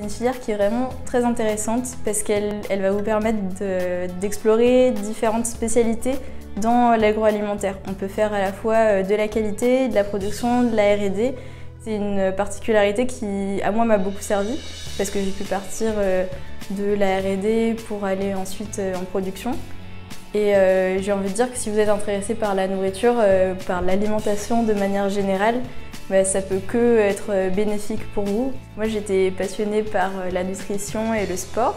Une filière qui est vraiment très intéressante parce qu'elle va vous permettre d'explorer différentes spécialités dans l'agroalimentaire. On peut faire à la fois de la qualité, de la production, de la R&D. C'est une particularité qui, à moi, m'a beaucoup servi parce que j'ai pu partir de la R&D pour aller ensuite en production. Et j'ai envie de dire que si vous êtes intéressé par la nourriture, par l'alimentation de manière générale, ça peut que être bénéfique pour vous. Moi, j'étais passionnée par la nutrition et le sport.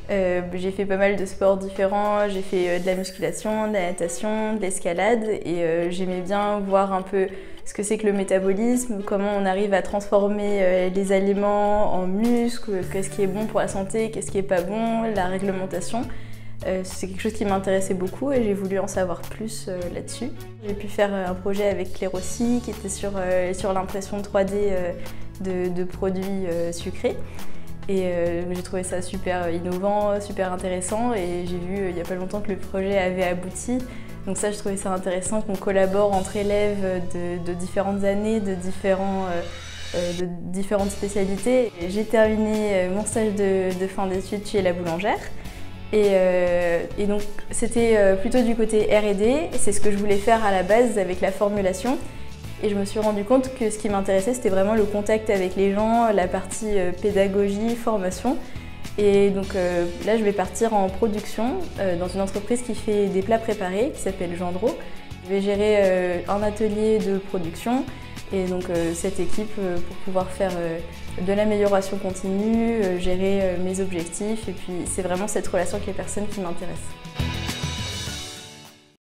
J'ai fait pas mal de sports différents, j'ai fait de la musculation, de la natation, de l'escalade et j'aimais bien voir un peu ce que c'est que le métabolisme, comment on arrive à transformer les aliments en muscles, qu'est-ce qui est bon pour la santé, qu'est-ce qui est pas bon, la réglementation. C'est quelque chose qui m'intéressait beaucoup et j'ai voulu en savoir plus là-dessus. J'ai pu faire un projet avec Claire aussi qui était sur l'impression 3D de produits sucrés. Et j'ai trouvé ça super innovant, super intéressant et j'ai vu il n'y a pas longtemps que le projet avait abouti. Donc ça, je trouvais ça intéressant qu'on collabore entre élèves de différentes années, de différentes spécialités. J'ai terminé mon stage de fin d'études chez La Boulangère. Et donc c'était plutôt du côté R&D, c'est ce que je voulais faire à la base avec la formulation. Et je me suis rendu compte que ce qui m'intéressait, c'était vraiment le contact avec les gens, la partie pédagogie, formation. Et donc là, je vais partir en production dans une entreprise qui fait des plats préparés, qui s'appelle Gendreau. Je vais gérer un atelier de production et donc cette équipe pour pouvoir faire de l'amélioration continue, gérer mes objectifs. Et puis c'est vraiment cette relation avec les personnes qui m'intéresse.